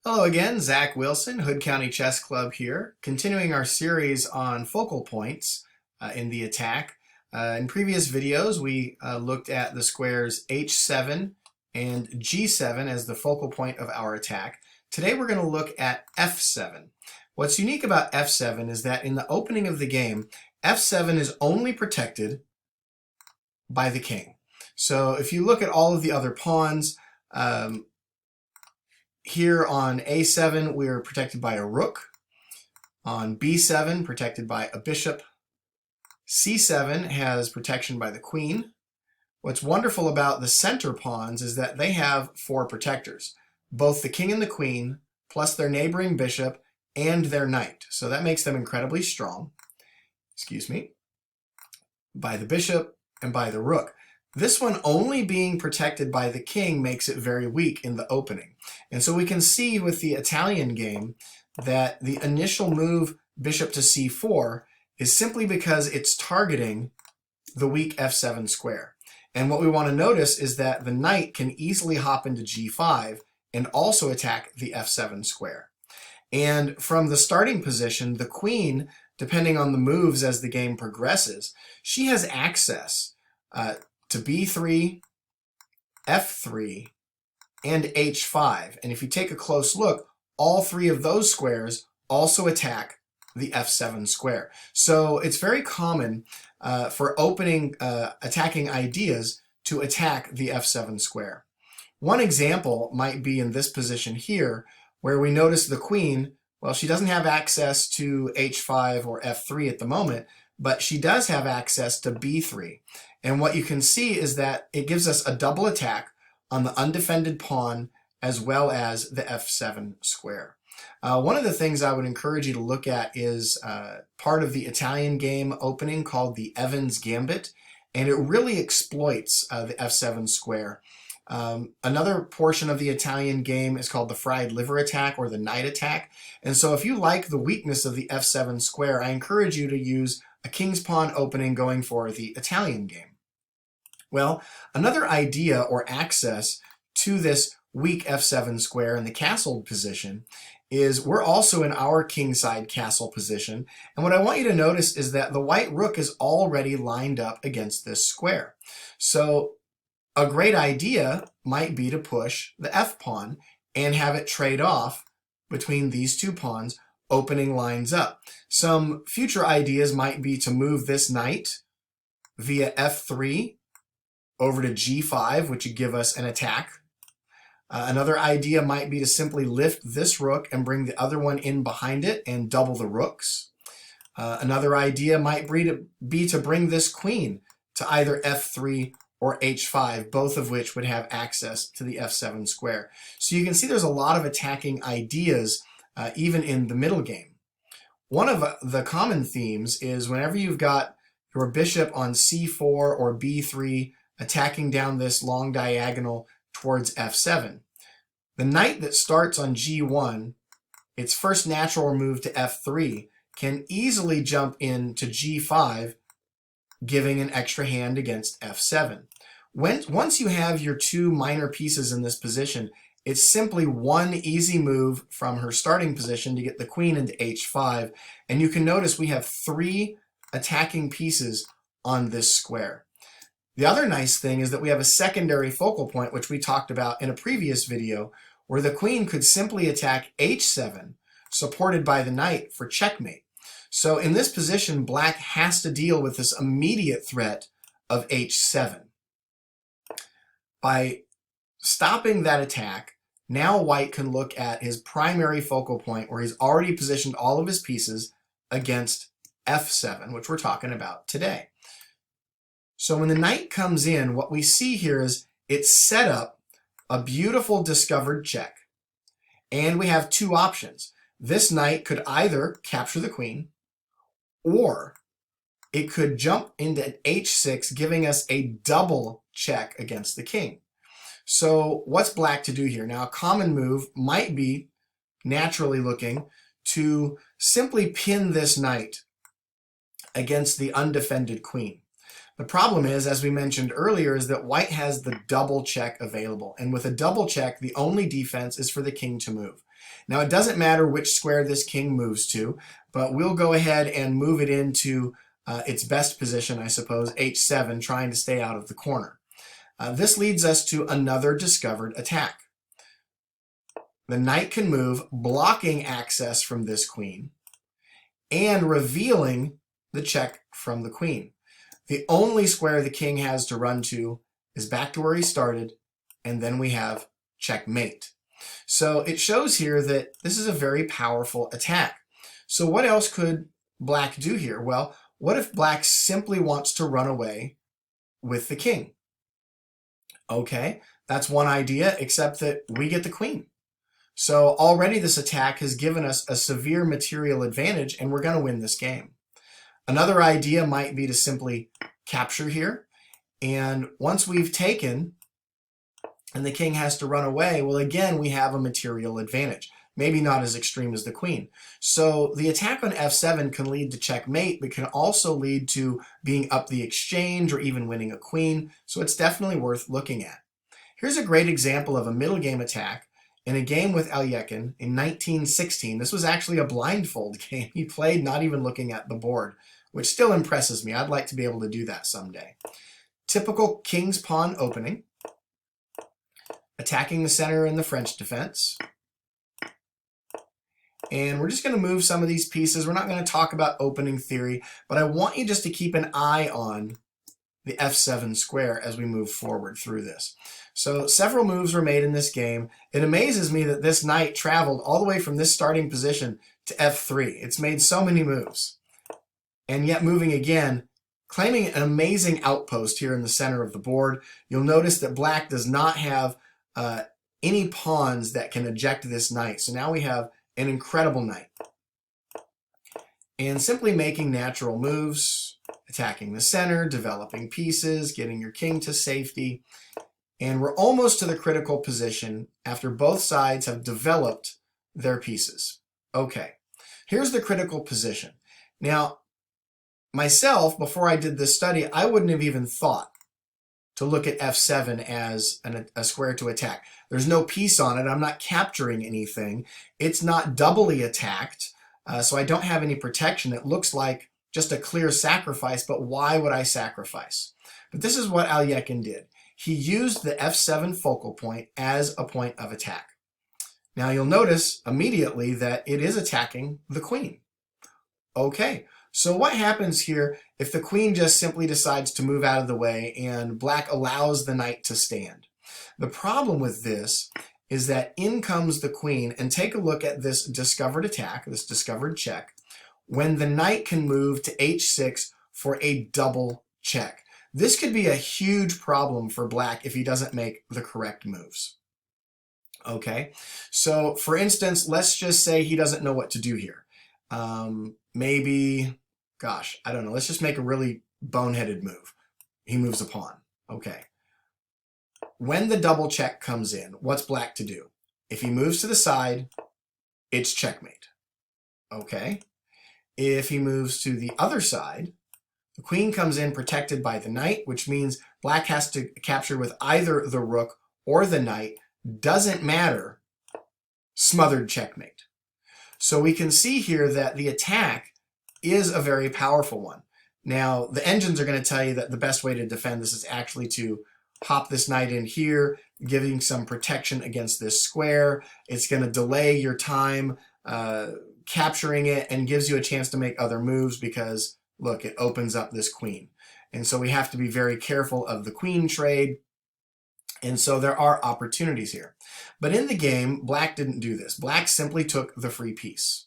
Hello again, Zach Wilson, Hood County Chess Club here, continuing our series on focal points in the attack. In previous videos, we looked at the squares h7 and g7 as the focal point of our attack. Today we're going to look at f7. What's unique about f7 is that in the opening of the game, f7 is only protected by the king. So if you look at all of the other pawns, here on a7, we're protected by a rook. On b7, protected by a bishop. c7 has protection by the queen. What's wonderful about the center pawns is that they have 4 protectors, both the king and the queen, plus their neighboring bishop and their knight. So that makes them incredibly strong, by the bishop and by the rook. This one only being protected by the king makes it very weak in the opening. And so we can see with the Italian game that the initial move bishop to c4 is simply because it's targeting the weak f7 square. And what we want to notice is that the knight can easily hop into g5 and also attack the f7 square. And from the starting position, the queen, depending on the moves as the game progresses, she has access to b3, f3, and h5. And if you take a close look, all 3 of those squares also attack the f7 square. So it's very common for attacking ideas to attack the f7 square. One example might be in this position here, where we notice the queen, well, she doesn't have access to h5 or f3 at the moment, but she does have access to b3. And what you can see is that it gives us a double attack on the undefended pawn as well as the f7 square. One of the things I would encourage you to look at is part of the Italian game opening called the Evans Gambit, and it really exploits the f7 square. Another portion of the Italian game is called the fried liver attack or the knight attack. And so if you like the weakness of the f7 square, I encourage you to use a king's pawn opening going for the Italian game. Well, another idea or access to this weak f7 square in the castled position is we're also in our kingside castle position. And what I want you to notice is that the white rook is already lined up against this square. So a great idea might be to push the f-pawn and have it trade off between these 2 pawns, opening lines up. Some future ideas might be to move this knight via f3 over to g5, which would give us an attack. Another idea might be to simply lift this rook and bring the other one in behind it and double the rooks. Another idea might be to bring this queen to either f3 or h5, both of which would have access to the f7 square. So you can see there's a lot of attacking ideas even in the middle game. One of the common themes is whenever you've got your bishop on c4 or b3 attacking down this long diagonal towards f7, the knight that starts on g1, its first natural move to f3, can easily jump into g5, giving an extra hand against f7. Once you have your 2 minor pieces in this position, it's simply one easy move from her starting position to get the queen into h5, and you can notice we have 3 attacking pieces on this square. The other nice thing is that we have a secondary focal point, which we talked about in a previous video, where the queen could simply attack h7, supported by the knight for checkmate. So in this position, black has to deal with this immediate threat of h7. By stopping that attack, now white can look at his primary focal point where he's already positioned all of his pieces against f7, which we're talking about today. So when the knight comes in, what we see here is it's set up a beautiful discovered check. And we have 2 options. This knight could either capture the queen, or it could jump into h6, giving us a double check against the king. So what's black to do here? Now, a common move might be, naturally looking, to simply pin this knight against the undefended queen. The problem is, as we mentioned earlier, is that white has the double check available. And with a double check, the only defense is for the king to move. Now it doesn't matter which square this king moves to, but we'll go ahead and move it into its best position, I suppose, h7, trying to stay out of the corner. This leads us to another discovered attack. The knight can move, blocking access from this queen and revealing the check from the queen. The only square the king has to run to is back to where he started, and then we have checkmate. So it shows here that this is a very powerful attack. So what else could black do here? Well, what if black simply wants to run away with the king? Okay, that's one idea, except that we get the queen. So already this attack has given us a severe material advantage, and we're going to win this game. Another idea might be to simply capture here, and once we've taken and the king has to run away, well, again, we have a material advantage. Maybe not as extreme as the queen. So the attack on f7 can lead to checkmate, but can also lead to being up the exchange or even winning a queen. So it's definitely worth looking at. Here's a great example of a middle game attack in a game with Alekhine in 1916. This was actually a blindfold game. He played not even looking at the board, which still impresses me. I'd like to be able to do that someday. Typical king's pawn opening, attacking the center in the French defense. And we're just going to move some of these pieces. We're not going to talk about opening theory, but I want you just to keep an eye on the f7 square as we move forward through this. So several moves were made in this game. It amazes me that this knight traveled all the way from this starting position to f3. It's made so many moves. And yet moving again, claiming an amazing outpost here in the center of the board. You'll notice that black does not have any pawns that can eject this knight. So now we have an incredible knight. And simply making natural moves, attacking the center, developing pieces, getting your king to safety. And we're almost to the critical position after both sides have developed their pieces. Okay, here's the critical position. Now, myself, before I did this study, I wouldn't have even thought to look at f7 as a square to attack. There's no piece on it. I'm not capturing anything. It's not doubly attacked, so I don't have any protection. It looks like just a clear sacrifice, but why would I sacrifice? But this is what Alekhine did. He used the f7 focal point as a point of attack. Now you'll notice immediately that it is attacking the queen. Okay, so what happens here if the queen just simply decides to move out of the way and black allows the knight to stand? The problem with this is that in comes the queen, and take a look at this discovered attack, this discovered check, when the knight can move to h6 for a double check. This could be a huge problem for black if he doesn't make the correct moves. Okay, so for instance, let's just say he doesn't know what to do here. Maybe, gosh, I don't know. Let's just make a really boneheaded move. He moves a pawn. Okay. When the double check comes in, what's black to do? If he moves to the side, it's checkmate. Okay. If he moves to the other side, the queen comes in protected by the knight, which means black has to capture with either the rook or the knight. Doesn't matter. Smothered checkmate. So we can see here that the attack is a very powerful one. Now, the engines are going to tell you that the best way to defend this is actually to pop this knight in here, giving some protection against this square. It's going to delay your time capturing it and gives you a chance to make other moves because, look, it opens up this queen. And so we have to be very careful of the queen trade. And so there are opportunities here. But in the game, black didn't do this. Black simply took the free piece.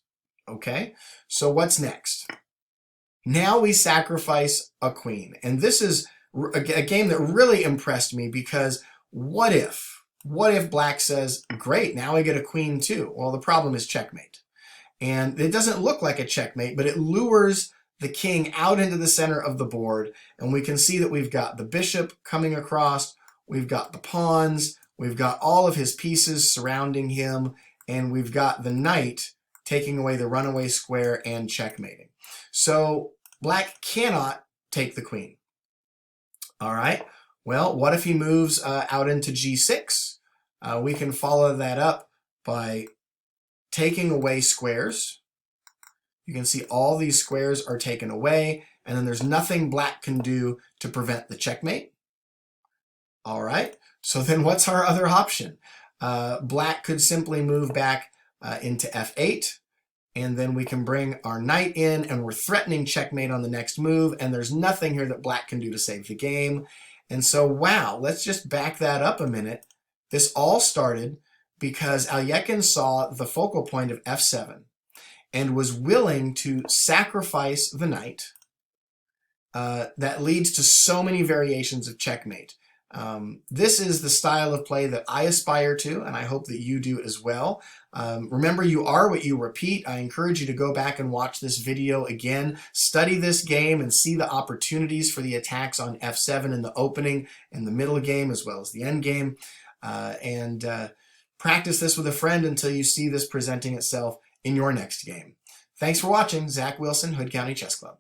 Okay, so what's next? Now we sacrifice a queen. And this is a game that really impressed me because what if black says, great, now I get a queen too? Well, the problem is checkmate. And it doesn't look like a checkmate, but it lures the king out into the center of the board. And we can see that we've got the bishop coming across. We've got the pawns, we've got all of his pieces surrounding him, and we've got the knight taking away the runaway square and checkmating. So black cannot take the queen. All right, well, what if he moves out into g6? We can follow that up by taking away squares. You can see all these squares are taken away, and then there's nothing black can do to prevent the checkmate. All right, so then what's our other option? Black could simply move back into f8, and then we can bring our knight in, and we're threatening checkmate on the next move, and there's nothing here that black can do to save the game. And so, wow, let's just back that up a minute. This all started because Alekhine saw the focal point of f7 and was willing to sacrifice the knight. That leads to so many variations of checkmate. This is the style of play that I aspire to, and I hope that you do as well. Remember, you are what you repeat. I encourage you to go back and watch this video again, study this game, and see the opportunities for the attacks on f7 in the opening and the middle game, as well as the end game. Practice this with a friend until you see this presenting itself in your next game. Thanks for watching. Zach Wilson, Hood County Chess Club.